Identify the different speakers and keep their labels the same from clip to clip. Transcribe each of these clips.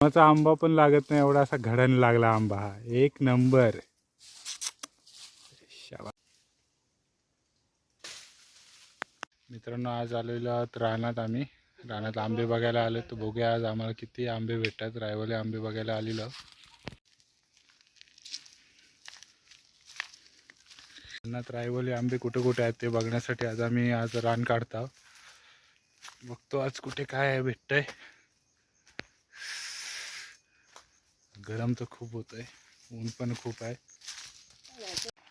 Speaker 1: कोणाचा आंबा पण लागत नाही एवढा असा घडाने लागला आंबा हा एक नंबर. मित्रांनो आज आलेलो आहोत रानात. आम्ही रानात आंबे बघायला आलो. तर बघूया आज आम्हाला किती आंबे भेटतात. रायवले आंबे बघायला आलेलो. रानात रायवले आंबे कुठे कुठे आहेत ते बघण्यासाठी आज आम्ही रान काढतो. बघतो आज कुठे काय आहे भेटतंय. गरम तर खूप होत आहे, ऊन पण खूप आहे.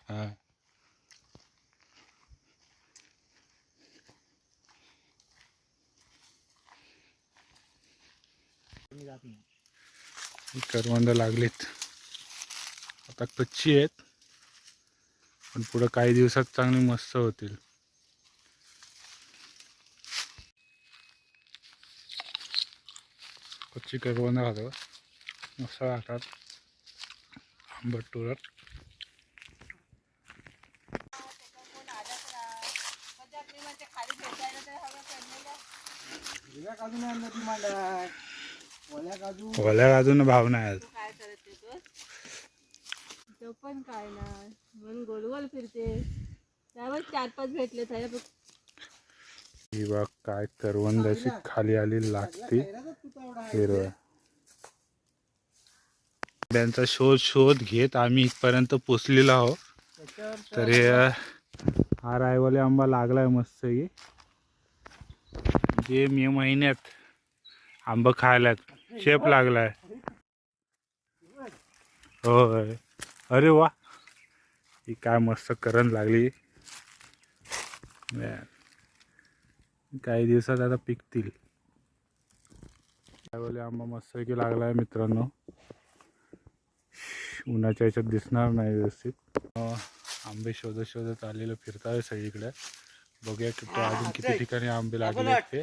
Speaker 1: हा करवंद लागलीत. आता कच्ची आहेत पण पुढे काही दिवसात चांगली मस्त होतील. कच्ची करवंद खातो मस्त लागतात आंबट तुरट. ओल्या काजून भाव नाही आज.
Speaker 2: तो पण काय नाही म्हणून गोल गोल फिरते. त्यावर 4-5 भेटले तर
Speaker 1: ही बघ काय करवंद अशी खाली आली लागते हिरवा. आंब्यांचा शोध घेत आम्ही इथपर्यंत पोचलेलो आहोत. तरी हा रायवाले आंबा लागलाय मस्त की. जे मे महिन्यात आंबा खायला शेप लागलाय. होय अरे वा ही काय मस्त करंट लागली. काही दिवसात आता पिकतील. रायवाले आंबा मस्त की लागलाय मित्रांनो. उन्हाच्या याच्यात दिसणार नाही व्यवस्थित. आंबे शोधत शोधत आलेलं फिरताय सगळीकडे. बघूया कुठे अजून किती ठिकाणी आंबे लागले ते.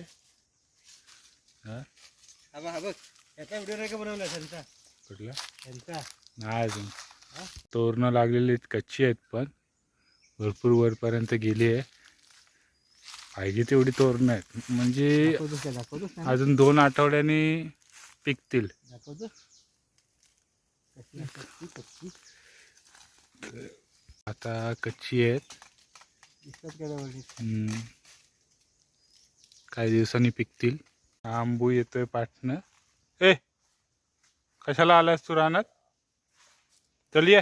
Speaker 1: कुठला नाही अजून तोरणं लागलेली कच्ची आहेत पण भरपूर वरपर्यंत गेली आहे. पाहिजे तेवढी तोरणं आहेत म्हणजे अजून 2 आठवड्यांनी पिकतील. आता कच्ची आहेत. काही दिवसांनी पिकतील. आंबू येतोय पाटणं. ए कशाला आलास तू रानात? चल ये.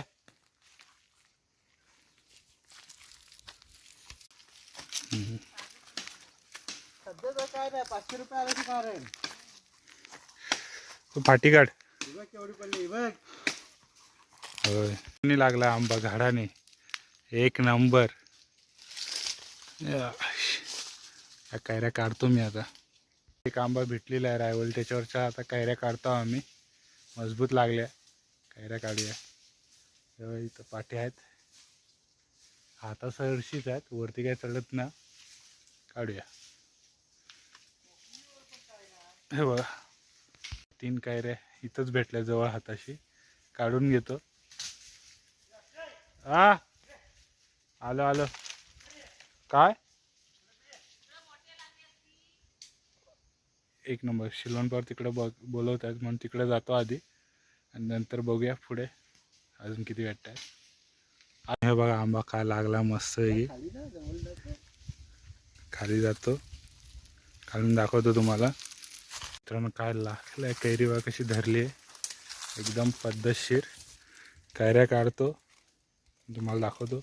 Speaker 3: काय नाही 500 रुपये आले की कारण
Speaker 1: फाटी काढ.
Speaker 3: केवढी पडली बघ.
Speaker 1: होय लागला आंबा झाडाने एक नंबर. या कैऱ्या काढतो मी आता. एक आंबा भेटलेला आहे रायवल त्याच्यावरच्या आता कैऱ्या काढतो आम्ही. मजबूत लागल्या कैऱ्या काढूया. तेव्हा इथं पाठी आहेत हाता सरशीच आहेत वरती काय चढत ना. काढूया. हे बघा 3 कैऱ्या इथंच भेटल्या जवळ हाताशी. काढून घेतो. हा आलो आलो. काय एक नंबर. शिलोणपावर तिकडे बोलवत आहेत म्हणून तिकडे जातो आधी आणि नंतर बघूया पुढे अजून किती भेटत आहेत. हे बघा आंबा काय लागला मस्त आहे. खाली जातो खालून दाखवतो तुम्हाला. मित्रांनो काय लागलंय. कैरी बघा कशी धरली आहे एकदम पद्धतशीर. कैऱ्या काढतो तुम्हाला दाखवतो.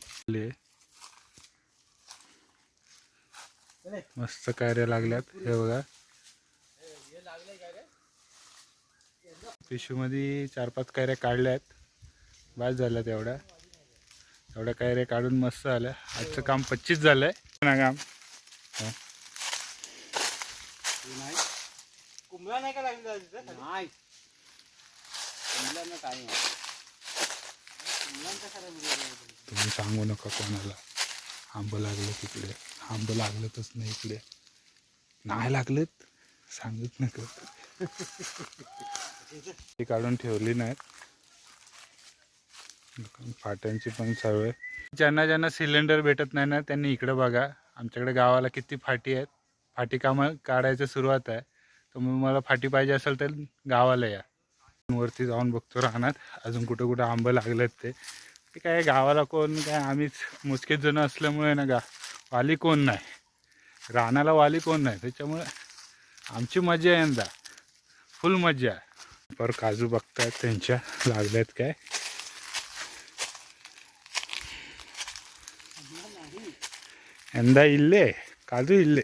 Speaker 1: मस्त कैऱ्या लागल्यात हे बघा. पिशवीमध्ये 4-5 कैऱ्या काढल्या आहेत. बस झाल्या एवढ्या कैऱ्या काढून मस्त आल्या. आजचं काम 25 झालंय ना काम.
Speaker 3: कुंभला नाही का लागली नाही काय
Speaker 1: तुम्ही सांगू नका कोणाला आंबं लागलं तिकडे. आंबं लागलंच नाही इकडे. नाही लागलेत सांगत नका. ती काढून ठेवली नाहीत. फाट्यांची पण सवय. ज्यांना सिलेंडर भेटत नाही ना त्यांनी इकडे बघा. आमच्याकडे गावाला किती फाटी आहेत. फाटी कामं काढायचं सुरुवात आहे. तर मग मला फाटी पाहिजे असेल तर गावाला या. वरती जाऊन बघतो रानात अजून कुठं कुठं आंबं लागलेत ते काय गावाला कोण काय आम्हीच मोजकेच जण असल्यामुळे ना वाली कोण नाही रानाला वाली कोण नाही त्याच्यामुळे आमची मजा आहे यंदा फुल मजा आहे. पर काजू बघतायत त्यांच्या लागल्यात काय यंदा इल्ले काजू इल्ले.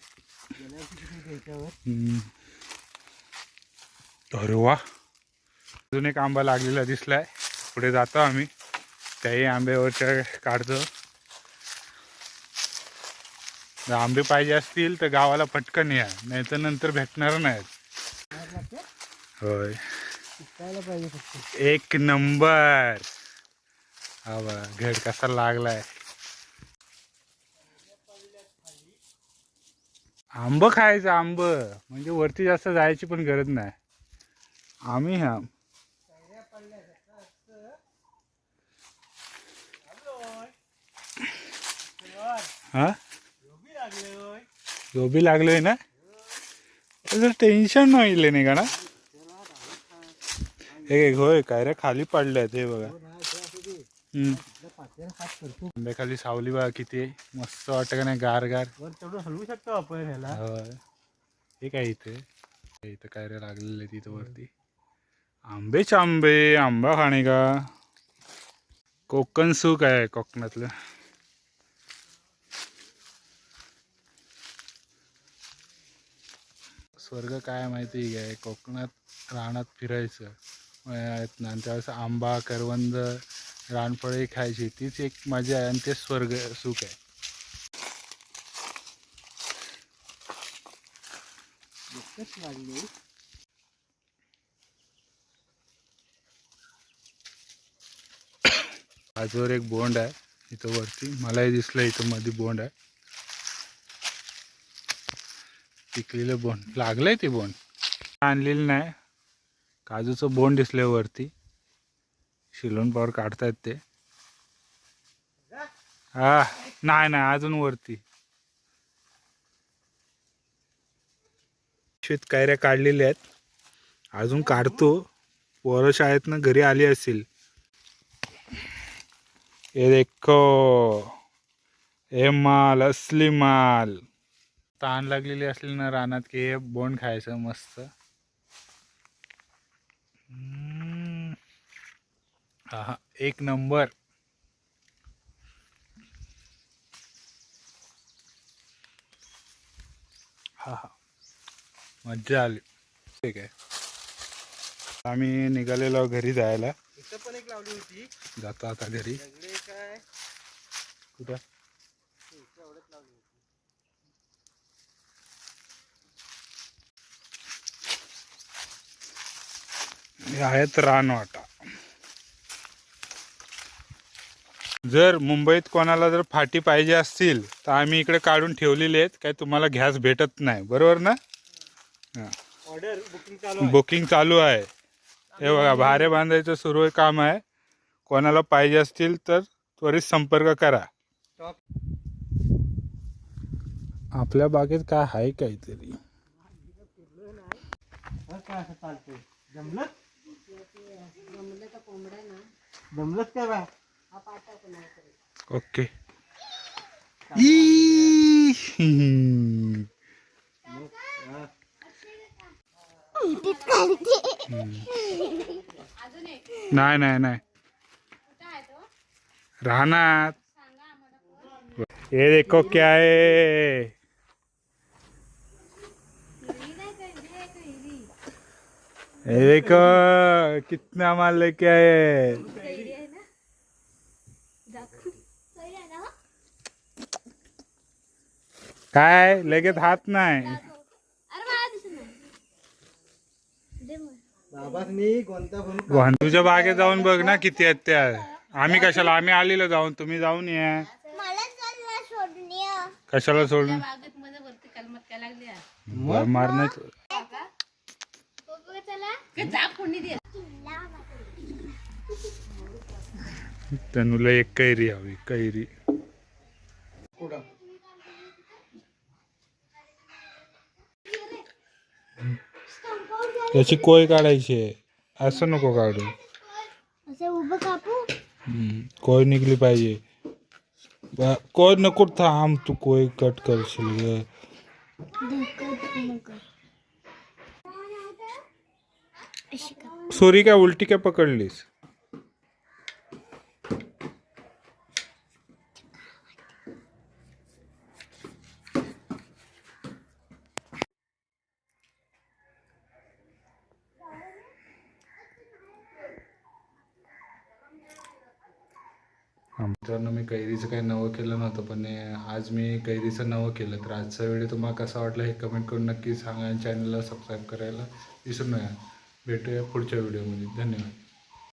Speaker 1: अरे वा अजून एक आंबा लागलेला दिसलाय पुढे जातो आम्ही त्याही आंब्यावरच्या काढतो. जर आंबे पाहिजे असतील तर गावाला पटकन या नाही तर नंतर भेटणार नाहीत. होय एक नंबर. हा बघा घड कसा लागलाय. आंब खायचं आंब म्हणजे वरती जास्त जायची पण गरज नाही. आम्ही हा हा गोबी लागलोय ना तर टेन्शन नाही नाही का ना. हे होय काय रे खाली पडल्यात हे बघा. आंब्याखाली सावली बघा किती मस्त वाटतं का नाही गार गार.
Speaker 3: हलवू शकतो आपण ह्याला.
Speaker 1: होय हे काय इथं काय रे लागलेलं तिथं वरती आंबेच आंबे आंबा खाणे का. कोकण सुख आहे कोकणातलं. स्वर्ग काय माहिती काय कोकणात रानात फिरायचं ना त्यावेळेस आंबा करवंद रानफळे खायची तीच एक मजा आहे आणि ते स्वर्ग सुख आहे. आजवर एक बोंड आहे इथं वरती मलाही दिसलं इथं मध्ये बोंड आहे. पिकलेलं बोंड लागलंय ते बोंड आणलेलं नाही. काजूचं बोंड दिसलंय वरती शिलून पावर काढतायत ते. हा नाही नाही अजून वरती शेत कायऱ्या काढलेल्या आहेत अजून काढतो. पोरं शाळेतनं घरी आली असतील. ये देखो हे माल असली माल. ताण लागलेली असली ना रानात की हे बोंड खायचं मस्त. हा एक नंबर. हा हा मज्जा आली. ठीक आहे आम्ही निघालेलो घरी जायला.
Speaker 3: इथं पण एक लावली होती.
Speaker 1: जातो आता घरी.
Speaker 3: काय
Speaker 1: कुठं
Speaker 3: एवढंच लावली होती.
Speaker 1: हे आहेत रानवाटा. जर मुंबईत कोणाला जर फाटी पाहिजे असतील तर आम्ही इकडे काढून ठेवलेले आहेत. काही तुम्हाला गॅस भेटत नाही बरोबर ना.
Speaker 3: ऑर्डर बुकिंग चालू आहे.
Speaker 1: बुकिंग चालू आहे. हे बघा भारे बांधायचं सुरू काम आहे. कोणाला पाहिजे असतील तर त्वरित संपर्क करा. आपल्या बागेत काय आहे काहीतरी.
Speaker 3: काय असं चालतंय जमलं जमलंच काय बा.
Speaker 1: ओके नाही नाही नाही राहणार. ये देखो क्या है. ये देखो कितना माल लेके आए. काय लगेच हात नाही.
Speaker 3: बाबांनी कोणता म्हणून
Speaker 1: तुझ्या बागेत जाऊन बघ ना किती आहेत त्या. आम्ही कशाला आम्ही आलेलो जाऊन तुम्ही जाऊन या. कशाला सोडून मार नाही. तनुला एक कैरी हवी कैरी. त्याची कोय काढायची आहे. असं नको काढू.
Speaker 2: असं उभं कापू.
Speaker 1: कोय निघली पाहिजे. कोय नको, थांब तू कोय कट करशील ग. सोरी काय उलटी काय पकडलीस? मित्रांनो, मी कैरीचं काही नवं केलं नव्हतं, पण आज मी कैरीचं नवं केलं. तर आजचा व्हिडिओ तुम्हाला कसा वाटला हे कमेंट करून नक्की सांगा आणि चॅनलला सबस्क्राईब करायला विसरू नका. भेटूया पुढच्या व्हिडिओमध्ये. धन्यवाद.